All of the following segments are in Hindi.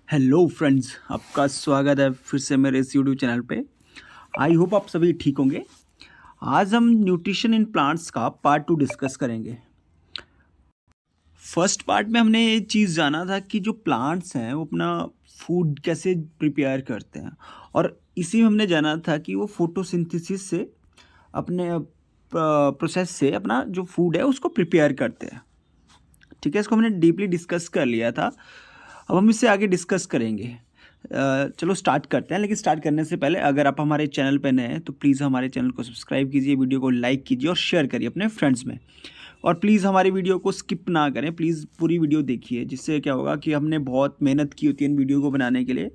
हेलो फ्रेंड्स, आपका स्वागत है फिर से मेरे इस यूट्यूब चैनल पे। आई होप आप सभी ठीक होंगे। आज हम न्यूट्रिशन इन प्लांट्स का पार्ट 2 डिस्कस करेंगे। फर्स्ट पार्ट में हमने ये चीज़ जाना था कि जो प्लांट्स हैं वो अपना फूड कैसे प्रिपेयर करते हैं, और इसी में हमने जाना था कि वो फोटोसिंथेसिस से अपने प्रोसेस से अपना जो फूड है उसको प्रिपेयर करते हैं। ठीक है, इसको हमने डीपली डिस्कस कर लिया था। अब हम इससे आगे डिस्कस करेंगे। चलो स्टार्ट करते हैं, लेकिन स्टार्ट करने से पहले अगर आप हमारे चैनल पर नए हैं तो प्लीज़ हमारे चैनल को सब्सक्राइब कीजिए, वीडियो को लाइक कीजिए और शेयर करिए अपने फ्रेंड्स में। और प्लीज़ हमारी वीडियो को स्किप ना करें, प्लीज़ पूरी वीडियो देखिए, जिससे क्या होगा कि हमने बहुत मेहनत की होती है इन वीडियो को बनाने के लिए।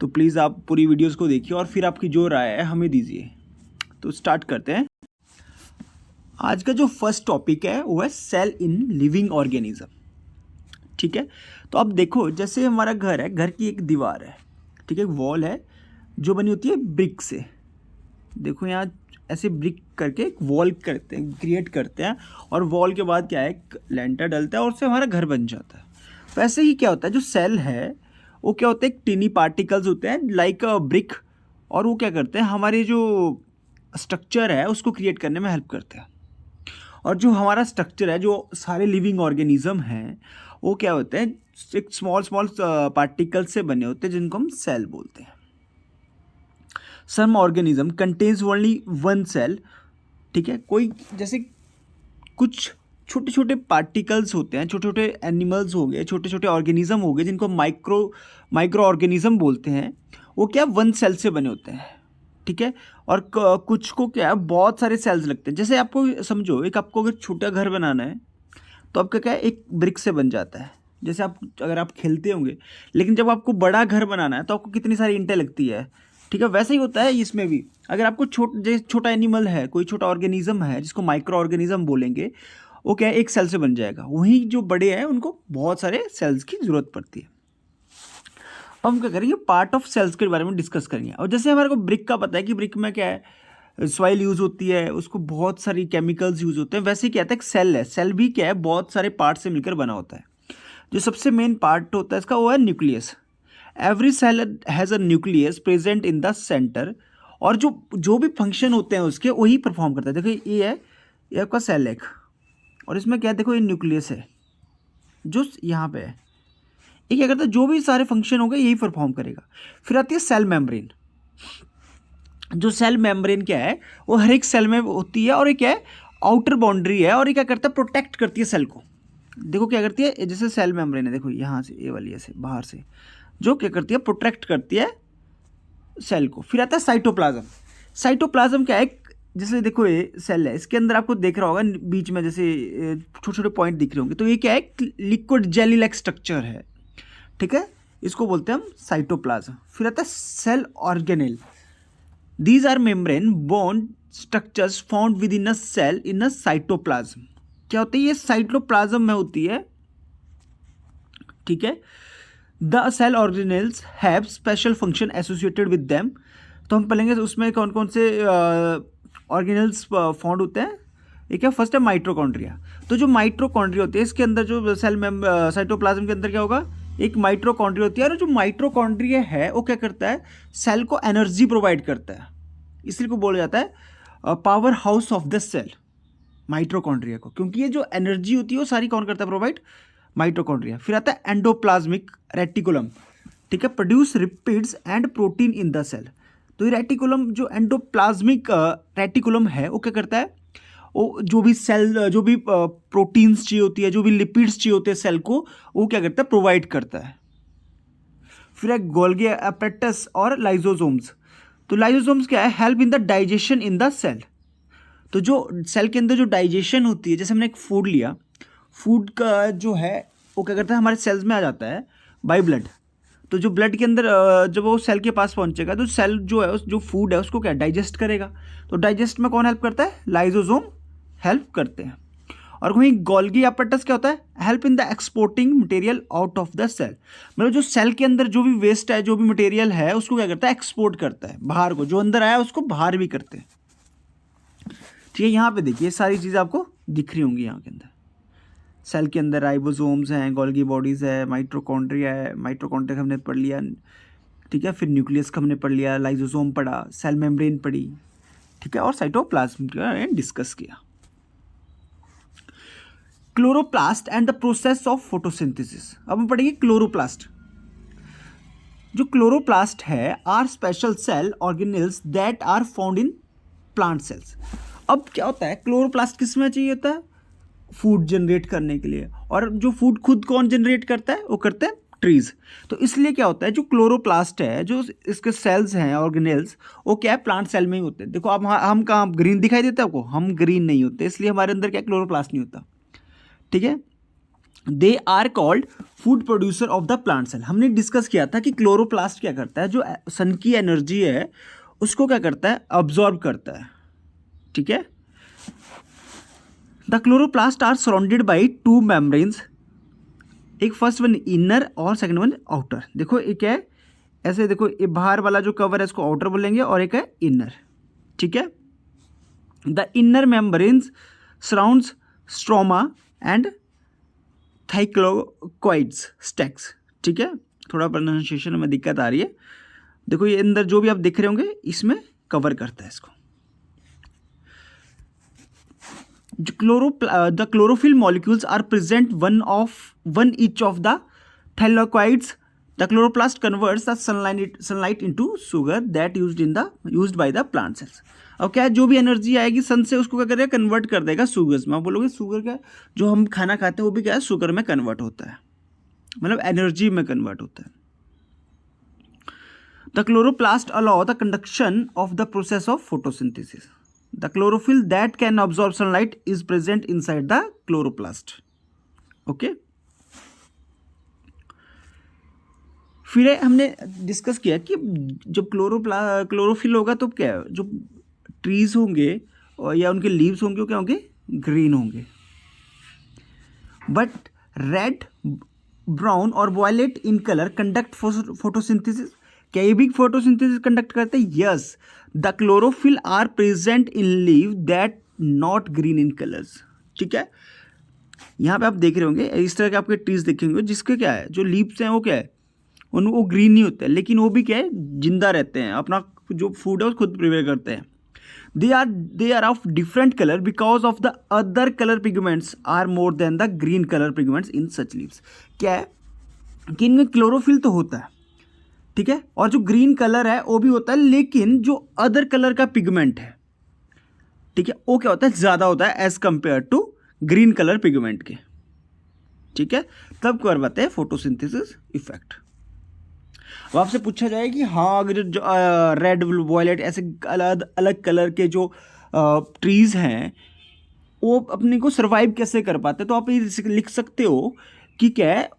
तो प्लीज़ आप पूरी वीडियोज़ को देखिए और फिर आपकी जो राय है हमें दीजिए। तो स्टार्ट करते हैं। आज का जो फर्स्ट टॉपिक है वो है सेल इन लिविंग ऑर्गेनिज्म। ठीक है, तो अब देखो, जैसे हमारा घर है, घर की एक दीवार है, ठीक है, एक वॉल है जो बनी होती है ब्रिक से। देखो यहाँ ऐसे ब्रिक करके एक वॉल करते हैं, क्रिएट करते हैं, और वॉल के बाद क्या है, एक लेंटर डलता है और उससे हमारा घर बन जाता है। वैसे ही क्या होता है, जो सेल है वो क्या होता है, एक टिनी पार्टिकल्स होते हैं लाइक अ ब्रिक, और वो क्या करते हैं, हमारे जो स्ट्रक्चर है उसको क्रिएट करने में हेल्प करते हैं। और जो हमारा स्ट्रक्चर है, जो सारे लिविंग ऑर्गेनिज्म हैं, वो क्या होते हैं, एक स्मॉल स्मॉल पार्टिकल से बने होते हैं जिनको हम सेल बोलते हैं। Some organism contains only one cell. ठीक है, कोई जैसे कुछ छोटे छोटे पार्टिकल्स होते हैं, छोटे छोटे एनिमल्स हो गए, छोटे छोटे ऑर्गेनिज्म हो गए जिनको माइक्रो ऑर्गेनिज्म बोलते हैं। वो क्या वन सेल से बने होते हैं। ठीक है, और कुछ को क्या है, बहुत सारे सेल्स लगते हैं। जैसे आपको समझो, एक आपको अगर छोटा घर बनाना है तो आपका क्या है, एक ब्रिक से बन जाता है। जैसे आप अगर आप खेलते होंगे, लेकिन जब आपको बड़ा घर बनाना है तो आपको कितनी सारी ईंटें लगती है। ठीक है, वैसे ही होता है इसमें भी। अगर आपको छोटा एनिमल है, कोई छोटा ऑर्गेनिज्म है जिसको माइक्रो ऑर्गेनिज्म बोलेंगे, वो क्या है, एक सेल से बन जाएगा। वहीं जो बड़े हैं उनको बहुत सारे सेल्स की ज़रूरत पड़ती है। अब हम क्या करेंगे, पार्ट ऑफ सेल्स के बारे में डिस्कस करेंगे। और जैसे हमारे को ब्रिक का पता है कि ब्रिक में क्या है, सॉइल यूज़ होती है, उसको बहुत सारी केमिकल्स यूज़ होते हैं। वैसे ही क्या है, एक सेल है, सेल भी क्या है, बहुत सारे पार्ट से मिलकर बना होता है। जो सबसे मेन पार्ट होता है इसका वो है nucleus. Every cell has a nucleus present in the centre. और जो जो भी फंक्शन होते हैं उसके वही परफॉर्म करता है। देखो ये है, ये आपका सेल एक, और इसमें क्या है, देखो ये न्यूक्लियस है जो यहाँ पे है। ये क्या करता है, जो भी सारे फंक्शन होंगे यही परफॉर्म करेगा। फिर आती है सेल मेम्ब्रेन। जो सेल मेम्ब्रेन क्या है, वो हर एक सेल में होती है, और ये क्या है, आउटर बाउंड्री है, और ये क्या करता है, प्रोटेक्ट करती है सेल को। देखो क्या करती है, जैसे सेल मेम्ब्रेन है, देखो यहाँ से, ये वाली ऐसे बाहर से, जो क्या करती है, प्रोटेक्ट करती है सेल को। फिर आता है साइटोप्लाज्म। साइटोप्लाज्म क्या है, जैसे देखो ये सेल है, इसके अंदर आपको देख रहा होगा बीच में जैसे छोटे छोटे पॉइंट दिख रहे होंगे, तो ये क्या है, लिक्विड जेली लाइक स्ट्रक्चर है। ठीक है, इसको बोलते हैं हम साइटोप्लाज्म। फिर आता है cell organelle. These are membrane bond structures found within a cell in a cytoplasm. क्या होता है, ये साइटोप्लाज्म में होती है। ठीक है, the cell organelles have special function associated with them. तो हम पढ़ेंगे उसमें कौन कौन से ऑर्गेनेल्स फाउंड होते हैं। एक है, फर्स्ट है माइटोकॉन्ड्रिया। तो जो माइटोकॉन्ड्रिया होती है, इसके अंदर जो सेल में साइटोप्लाज्म के अंदर क्या होगा, एक माइटोकॉन्ड्रिया होती है। और जो माइटोकॉन्ड्रिया है वो क्या करता है, सेल को एनर्जी प्रोवाइड करता है। इसलिए को बोला जाता है power house of the cell, mitochondria को, क्योंकि ये जो एनर्जी होती है वो सारी कौन करता है, प्रोवाइड, माइटोकॉन्ड्रिया। फिर आता है एंडोप्लाज्मिक रेटिकुलम। ठीक है, produce lipids and protein in the cell. तो ये रेटिकुलम, जो एंडोप्लाज्मिक रेटिकुलम है, वो क्या करता है, वो जो भी सेल, जो भी प्रोटीन्स चाहिए होती है, जो भी लिपिड्स चाहिए होते हैं सेल को, वो क्या करता है, प्रोवाइड करता है। फिर है गोल्गी एपेरेटस और लाइजोसोम्स। तो लाइजोसोम्स क्या है, help in the digestion in the cell. तो जो सेल के अंदर जो डाइजेशन होती है, जैसे हमने एक फूड लिया, फूड का जो है वो क्या करता है, हमारे सेल्स में आ जाता है बाय ब्लड। तो जो ब्लड के अंदर जब वो सेल के पास पहुंचेगा तो सेल जो है, उस जो फूड है उसको क्या डाइजेस्ट करेगा। तो डाइजेस्ट में कौन हेल्प करता है, लाइजोसोम हेल्प करते हैं। और वहीं गोल्गी एपेरेटस क्या होता है, help in the exporting material out of the cell. मतलब जो सेल के अंदर जो भी वेस्ट है, जो भी मटेरियल है, उसको क्या करता है, एक्सपोर्ट करता है बाहर को, जो अंदर आया उसको बाहर भी करते हैं। ठीक है, यहाँ पे देखिए सारी चीज़ें आपको दिख रही होंगी यहाँ के अंदर। सेल के अंदर राइबोसोम्स हैं, गोल्गी बॉडीज़ है, माइटोकॉन्ड्रिया है, माइटोकॉन्ड्रिया हमने पढ़ लिया, ठीक है। फिर न्यूक्लियस का हमने पढ़ लिया, लाइसोसोम पढ़ा, सेल मेम्ब्रेन पढ़ी, ठीक है, और साइटोप्लाज्म का डिस्कस किया। Chloroplast and the process of photosynthesis. अब हम पढ़ेंगे क्लोरोप्लास्ट। जो क्लोरोप्लास्ट है are special cell organelles that are found in plant cells. अब क्या होता है, क्लोरोप्लास्ट किस में चाहिए होता है, फूड जनरेट करने के लिए, और जो फूड खुद कौन जनरेट करता है, वो करते हैं ट्रीज। तो इसलिए क्या होता है, जो क्लोरोप्लास्ट है, जो इसके सेल्स हैं ऑर्गेनेल्स, वो क्या है, प्लांट सेल में ही होते हैं। देखो अब हम कहाँ ग्रीन दिखाई देता है आपको, हम ग्रीन नहीं होते, इसलिए हमारे अंदर क्या क्लोरोप्लास्ट नहीं होता, ठीक है। They are called food producer of the plant cell. हमने डिस्कस किया था कि क्लोरोप्लास्ट क्या करता है, जो सन की एनर्जी है उसको क्या करता है, अब्जॉर्ब करता है, ठीक है। The chloroplast are surrounded by two membranes, एक फर्स्ट वन इनर और सेकंड वन आउटर। देखो एक है ऐसे, देखो ये बाहर वाला जो कवर है इसको आउटर बोलेंगे, और एक है इनर, ठीक है। The inner membranes surrounds stroma and thylakoids stacks, ठीक है। थोड़ा प्रोनाउंसिएशन में दिक्कत आ रही है। देखो ये अंदर जो भी आप देख रहे होंगे इसमें कवर करता है इसको। The chlorophyll molecules are present on each of the thylakoids. The chloroplast converts the sunlight into sugar that used by the plant cells. अब क्या है, जो भी एनर्जी आएगी सन से उसको क्या करेगा, कन्वर्ट कर देगा सुगर्स में। आप बोलोगे सुगर क्या, जो हम खाना खाते हैं वो भी क्या है, शुगर में कन्वर्ट होता है, मतलब एनर्जी में कन्वर्ट होता है। The chloroplast allow the conduction of the process of photosynthesis. The chlorophyll that can absorb sunlight is present inside the chloroplast, okay. फिर हमने डिस्कस किया कि जब क्लोरोफिल होगा तो क्या है, जो ट्रीज होंगे या उनके लीव्स होंगे वो क्या होंगे, ग्रीन होंगे। बट रेड, ब्राउन और violet in colour conduct photosynthesis. क्या ये भी फोटोसिंथेसिस कंडक्ट करते हैं? Yes, the chlorophyll are present in leave that not green in colours, ठीक है। यहाँ पे आप देख रहे होंगे इस तरह के आपके ट्रीज देखे होंगे जिसके क्या है, जो लीव्स हैं वो क्या है, वो ग्रीन नहीं होते, लेकिन वो भी क्या है, जिंदा रहते हैं, अपना जो फूड है वो खुद प्रिपेयर करते हैं। they are of different color because of the other color pigments are more than the green color pigments in such leaves। क्या है कि इनमें क्लोरोफिल तो होता है, ठीक है, और जो ग्रीन कलर है वो भी होता है, लेकिन जो अदर कलर का पिगमेंट है, ठीक है, वो क्या होता है, ज्यादा होता है as compare to green colour pigment के, ठीक है। तब करवाते हैं फोटोसिंथेसिस इफेक्ट। अब आपसे पूछा जाए कि हाँ अगर जो रेड, वॉयलेट ऐसे अलग अलग कलर के जो ट्रीज हैं वो अपने को सरवाइव कैसे कर पाते हैं, तो आप ये लिख सकते हो कि क्या है,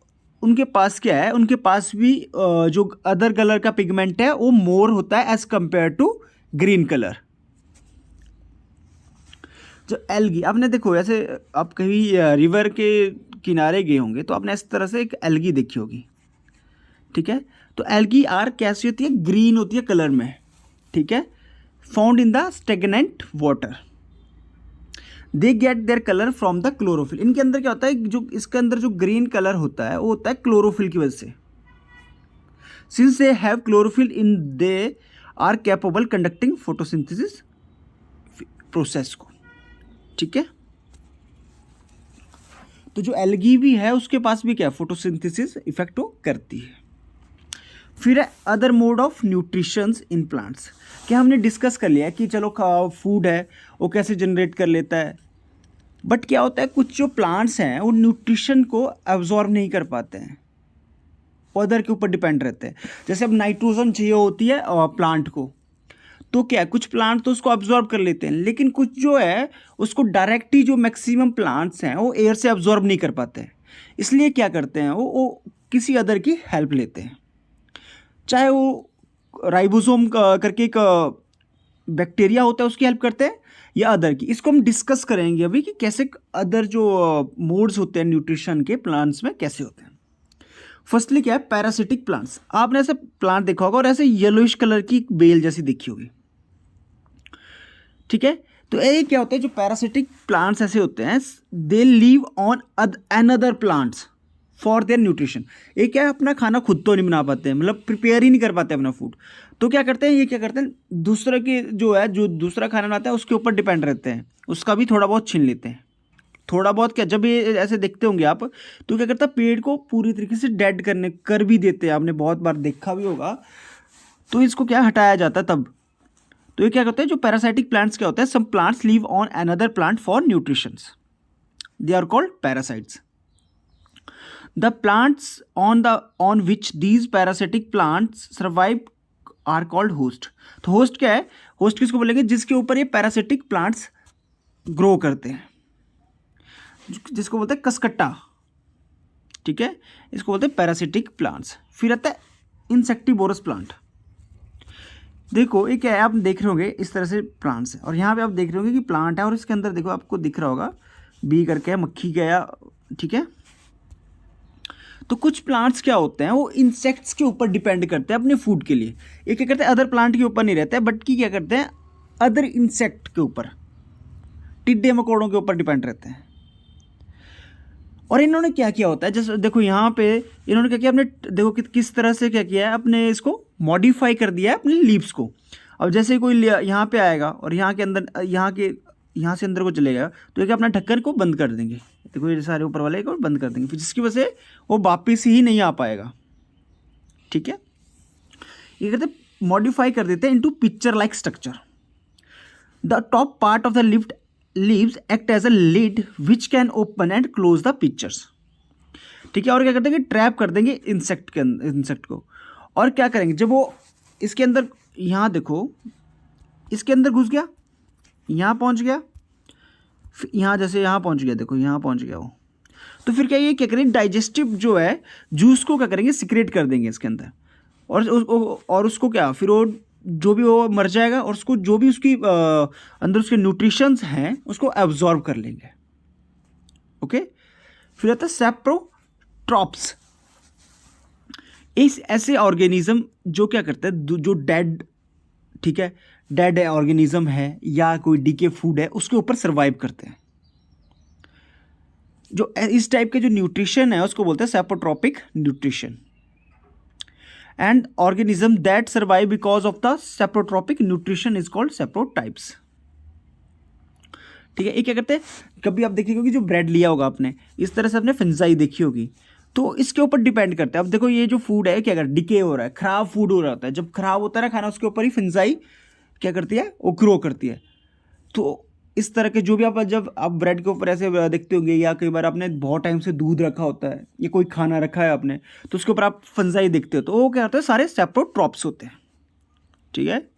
उनके पास क्या है, उनके पास भी जो अदर कलर का पिगमेंट है वो मोर होता है as compare to green colour. जो एल्गी, आपने देखो ऐसे आप कहीं रिवर के किनारे गए होंगे तो आपने इस तरह से एक एल्गी देखी होगी, ठीक है। तो एल्गी आर कैसी होती है, ग्रीन होती है कलर में, ठीक है, found in the stagnant water. They get their colour from the chlorophyll. इनके अंदर क्या होता है, जो इसके अंदर जो ग्रीन कलर होता है वो होता है क्लोरोफिल की वजह से। Since they have chlorophyll in, they are capable conducting photosynthesis process को, ठीक है। तो जो एल्गी भी है उसके पास भी क्या फोटोसिंथेसिस इफेक्ट वो करती है। फिर है other mode of nutritions in plants. क्या हमने डिस्कस कर लिया कि चलो फूड है वो कैसे जनरेट कर लेता है, बट क्या होता है कुछ जो प्लांट्स हैं वो न्यूट्रिशन को एब्जॉर्ब नहीं कर पाते हैं, अदर के ऊपर डिपेंड रहते हैं। जैसे अब नाइट्रोजन चाहिए होती है प्लांट को, तो क्या कुछ प्लांट तो उसको अब्जॉर्ब कर लेते हैं, लेकिन कुछ जो है उसको डायरेक्टली, जो मैक्सिमम प्लांट्स हैं वो एयर से अब्जॉर्ब नहीं कर पाते हैं, इसलिए क्या करते हैं वो किसी अदर की हेल्प लेते हैं। चाहे वो राइबोसोम करके एक बैक्टीरिया होता है उसकी हेल्प करते हैं या अदर की। इसको हम डिस्कस करेंगे अभी कि कैसे अदर जो मोड्स होते हैं न्यूट्रिशन के प्लांट्स में कैसे होते हैं। फर्स्टली क्या है, पैरासिटिक प्लांट्स। आपने ऐसे प्लांट देखा होगा और ऐसे येलोइश कलर की बेल जैसी देखी होगी, ठीक है। तो ये क्या होता है, जो पैरासिटिक प्लांट्स ऐसे होते हैं, they live on another plants for their nutrition. ये क्या है, अपना खाना खुद तो नहीं बना पाते हैं, मतलब प्रिपेयर ही नहीं कर पाते अपना फूड। तो क्या करते हैं, ये क्या करते हैं, दूसरे के जो है, जो दूसरा खाना बनाता है उसके ऊपर डिपेंड रहते हैं, उसका भी थोड़ा बहुत छीन लेते हैं। थोड़ा बहुत क्या, जब ये ऐसे देखते होंगे आप, तो क्या करता है, पेड़ को पूरी तरीके से डेड कर भी देते हैं, आपने बहुत बार देखा भी होगा। तो इसको क्या हटाया जाता है तब। तो ये क्या करते हैं, जो पैरासाइटिक प्लांट्स क्या होते हैं, some plants live on another plant for nutritions, they are called parasites. The plants on which these parasitic plants survive are called host। तो होस्ट क्या है, होस्ट किसको बोलेंगे, जिसके ऊपर ये पैरासिटिक प्लांट्स ग्रो करते हैं, जिसको बोलते हैं कसकट्टा, ठीक है, इसको बोलते हैं पैरासिटिक प्लांट्स। फिर आता है इंसेक्टिवोरस प्लांट। देखो ये क्या है, आप देख रहे होंगे इस तरह से प्लांट्स है, और यहाँ पे आप देख रहे होंगे कि प्लांट है, और इसके अंदर देखो आपको दिख रहा होगा बी करके है, मक्खी गया, ठीक है। तो कुछ प्लांट्स क्या होते हैं, वो इंसेक्ट्स के ऊपर डिपेंड करते हैं अपने फूड के लिए। ये क्या करते हैं, अदर प्लांट के ऊपर नहीं रहते हैं, बट क्या करते हैं, अदर इंसेक्ट के ऊपर, टिड्डे मकोड़ों के ऊपर डिपेंड रहते हैं। और इन्होंने क्या किया होता है, जैसे देखो यहाँ पे इन्होंने क्या किया, अपने देखो किस तरह से क्या किया है, अपने इसको मॉडिफाई कर दिया है अपने लीव्स को। अब जैसे कोई यहाँ पे आएगा और यहाँ के अंदर, यहाँ से अंदर को चलेगा, तो ये क्या अपना ढक्कन को बंद कर देंगे, देखो ये सारे ऊपर वाले को बंद कर देंगे, फिर जिसकी वजह से वो वापिस ही नहीं आ पाएगा, ठीक है। ये कहते हैं मॉडिफाई कर देते हैं into picture like structure. The top part of the leaves act as a lid which can open and close the pictures, ठीक है। और क्या करते हैं कि ट्रैप कर देंगे इंसेक्ट को। और क्या करेंगे, जब वो इसके अंदर, यहाँ देखो इसके अंदर घुस गया, यहाँ पहुँच गया, यहाँ जैसे यहाँ पहुँच गया, देखो यहाँ पहुँच गया वो, तो फिर क्या करेंगे, डाइजेस्टिव जो है जूस को क्या करेंगे, सिक्रेट कर देंगे इसके अंदर, और उसको क्या, फिर वो जो भी वो मर जाएगा, और उसको जो भी उसकी अंदर उसके न्यूट्रिशंस हैं उसको एब्जॉर्ब कर लेंगे, ओके। फिर आता है सेप्रोट्रॉप्स। इस ऐसे ऑर्गेनिज्म जो क्या करते हैं, जो डेड, ठीक है, डेड ऑर्गेनिज्म है या कोई डीके फूड है, उसके ऊपर सर्वाइव करते हैं। जो इस टाइप के जो न्यूट्रिशन है उसको बोलते हैं saprotrophic nutrition. And organism that survive because of the saprotrophic nutrition is called saprophytes, ठीक है। ये क्या करते हैं, कभी आप देखिए होगी जो ब्रेड लिया होगा आपने, इस तरह से आपने फंजाई देखी होगी, तो इसके ऊपर डिपेंड करते हैं। अब देखो ये जो फूड है क्या कर, डिके हो रहा है, खराब फूड हो रहा होता है, जब खराब होता है ना खाना, उसके ऊपर ही फंजाई क्या करती है, वो ग्रो करती है। तो इस तरह के जो भी जब आप ब्रेड के ऊपर ऐसे देखते होंगे, या कई बार आपने बहुत टाइम से दूध रखा होता है या कोई खाना रखा है आपने, तो उसके ऊपर आप फंजाई देखते हो, तो वो क्या होता है, सारे सेप्रोट्रॉप्स होते हैं, ठीक है।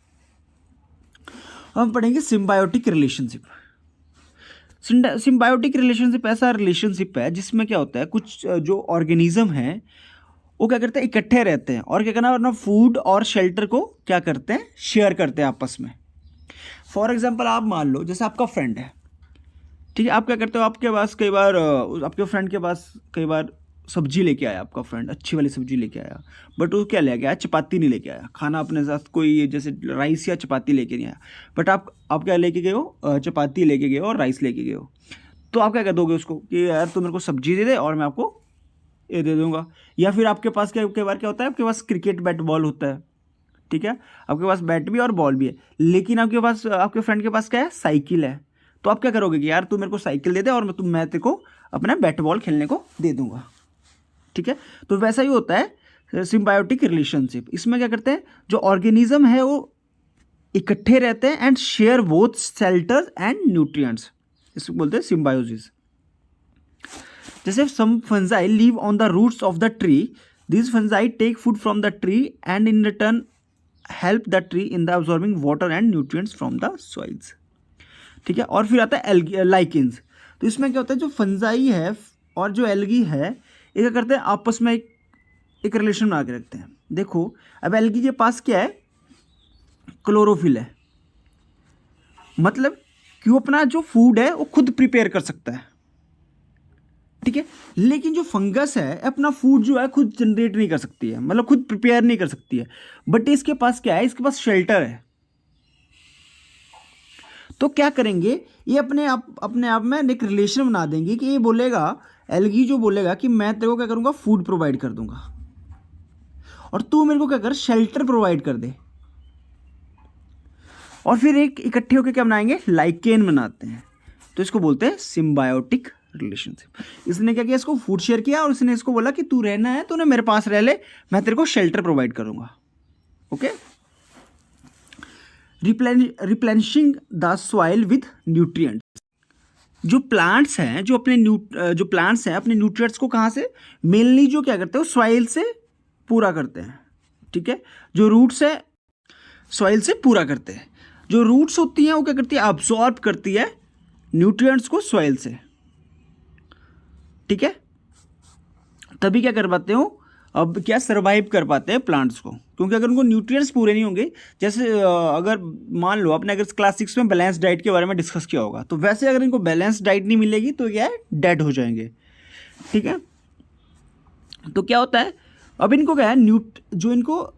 हम पढ़ेंगे सिम्बायोटिक रिलेशनशिप। सिम्बायोटिक रिलेशनशिप ऐसा रिलेशनशिप है जिसमें क्या होता है, कुछ जो ऑर्गेनिज्म हैं वो क्या करते हैं, इकट्ठे रहते हैं, और क्या करना, अपना फूड और शेल्टर को क्या करते हैं, शेयर करते हैं आपस में। फॉर एग्जाम्पल आप मान लो जैसे आपका फ्रेंड है, ठीक है, आप क्या करते हो, आपके पास कई बार आपके फ्रेंड के पास कई बार सब्जी लेके आया, आपका फ्रेंड अच्छी वाली सब्जी लेके आया, बट वो क्या लेके आया, चपाती नहीं लेके आया, खाना अपने साथ कोई जैसे राइस या चपाती लेके नहीं आया, बट आप क्या लेके गए हो, चपाती लेके गए हो और राइस लेके गए हो। तो आप क्या कर दोगे उसको कि यार तू मेरे को सब्जी दे दे और मैं आपको ये दे दूंगा। या फिर आपके पास कई बार क्या होता है, आपके पास क्रिकेट बैट बॉल होता है, ठीक है, आपके पास बैट भी और बॉल भी है, लेकिन आपके पास, आपके फ्रेंड के पास क्या है, साइकिल है। तो आप क्या करोगे कि यार तू मेरे को साइकिल दे दे और मैं तेरे को अपना बैट बॉल खेलने को दे दूंगा, ठीक है। तो वैसा ही होता है सिम्बायोटिक रिलेशनशिप। इसमें क्या करते हैं, जो ऑर्गेनिज्म है वो इकट्ठे रहते हैं and share both shelter and nutrients, इसको बोलते हैं सिम्बायोसिस। जैसे some fungi live on the roots of the tree, this fungi take food from the tree and in return help the tree in the absorbing water and nutrients from the soils, ठीक है। और फिर आता है लाइकेंस। तो इसमें क्या होता है, जो फंजाई है और जो एल्गी है, ये क्या करते हैं, आपस में एक रिलेशन बना के रखते हैं। देखो अब एल्गी के पास क्या है, क्लोरोफिल है, मतलब कि वो अपना जो फूड है वो खुद प्रिपेयर कर सकता है, ठीक है। लेकिन जो फंगस है अपना फूड जो है खुद जनरेट नहीं कर सकती है, मतलब खुद प्रिपेयर नहीं कर सकती है, बट इसके पास क्या है, इसके पास शेल्टर है। तो क्या करेंगे, ये अपने आप में एक रिलेशन बना देंगे कि ये बोलेगा, एल्गी जो बोलेगा कि मैं तेरे को क्या करूँगा, फूड प्रोवाइड कर दूंगा, और तू मेरे को क्या कर, शेल्टर प्रोवाइड कर दे। और फिर एक इकट्ठे होकर क्या बनाएंगे, लाइकेन बनाते हैं। तो इसको बोलते हैं सिम्बायोटिक रिलेशनशिप। इसने क्या किया, इसको फूड शेयर किया और इसने इसको बोला कि तू रहना है, तूने मेरे पास रह ले, मैं तेरे को शेल्टर प्रोवाइड करूंगा। Okay. Replenishing the soil with nutrients. जो प्लांट्स हैं, जो प्लांट्स हैं अपने न्यूट्रिएंट्स को कहाँ से, मेनली जो क्या करते हैं, सॉइल से पूरा करते हैं। ठीक है, जो रूट्स है सॉइल से पूरा करते हैं। जो रूट्स होती हैं वो क्या करती है, अब्सॉर्ब करती है न्यूट्रिएंट्स को सॉइल से। ठीक है, तभी क्या कर पाते हो, अब क्या सर्वाइव कर पाते हैं प्लांट्स को, क्योंकि अगर उनको न्यूट्रिएंट्स पूरे नहीं होंगे, जैसे अगर मान लो आपने अगर क्लास 6 में बैलेंस डाइट के बारे में डिस्कस किया होगा, तो वैसे अगर इनको बैलेंस डाइट नहीं मिलेगी तो क्या है, डेड हो जाएंगे। ठीक है, तो क्या होता है, अब इनको क्या है, जो इनको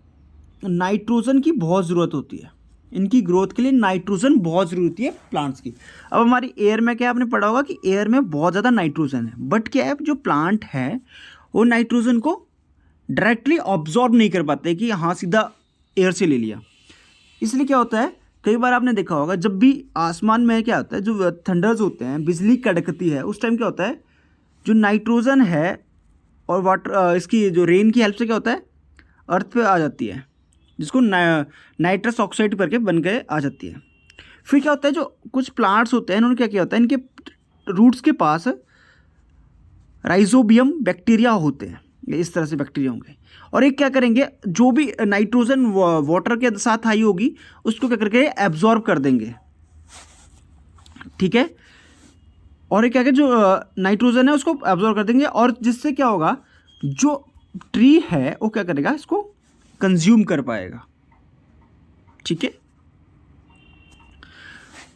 नाइट्रोजन की बहुत ज़रूरत होती है, इनकी ग्रोथ के लिए नाइट्रोजन बहुत ज़रूरत होती है प्लांट्स की। अब हमारी एयर में क्या आपने पढ़ा होगा कि एयर में बहुत ज़्यादा नाइट्रोजन है, बट क्या है, जो प्लांट है वो नाइट्रोजन को डायरेक्टली ऑब्जॉर्ब नहीं कर पाते कि हाँ सीधा एयर से ले लिया। इसलिए क्या होता है, कई बार आपने देखा होगा जब भी आसमान में क्या होता है, जो थंडर्स होते हैं, बिजली कड़कती है, उस टाइम क्या होता है, जो नाइट्रोजन है और वाटर इसकी जो रेन की हेल्प से क्या होता है, अर्थ पे आ जाती है, जिसको नाइट्रस ऑक्साइड करके बन के आ जाती है। फिर क्या होता है, जो कुछ प्लांट्स होते हैं इन्होंने क्या किया होता है, इनके रूट्स के पास राइजोबियम बैक्टीरिया होते हैं, इस तरह से बैक्टीरिया होंगे, और एक क्या करेंगे, जो भी नाइट्रोजन वाटर के साथ आई होगी उसको क्या करके एब्जॉर्ब कर देंगे। ठीक है, और एक क्या है, जो नाइट्रोजन है उसको एब्जॉर्ब कर देंगे, और जिससे क्या होगा, जो ट्री है वो क्या करेगा, इसको कंज्यूम कर पाएगा। ठीक है,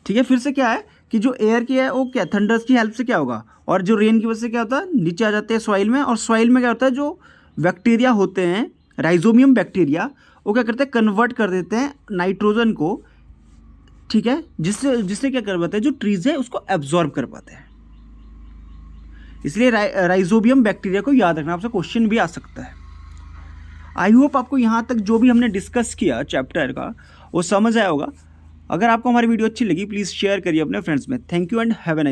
ठीक है, फिर से क्या है कि जो एयर की है वो क्या, थंडर्स की हेल्प से क्या होगा, और जो रेन की वजह से क्या होता है, नीचे आ जाते हैं सॉइल में, और सॉइल में क्या होता है, जो बैक्टीरिया होते हैं, राइजोबियम बैक्टीरिया, वो क्या करते हैं, कन्वर्ट कर देते हैं नाइट्रोजन को। ठीक है, जिससे जिससे क्या कर पाते हैं, जो ट्रीज है उसको एब्जॉर्ब कर पाते हैं। इसलिए राइजोबियम बैक्टीरिया को याद रखना, आपसे क्वेश्चन भी आ सकता है। आई होप आपको यहाँ तक जो भी हमने डिस्कस किया चैप्टर का वो समझ आया होगा। अगर आपको हमारी वीडियो अच्छी लगी प्लीज़ शेयर करिए अपने फ्रेंड्स में। Thank you and have a nice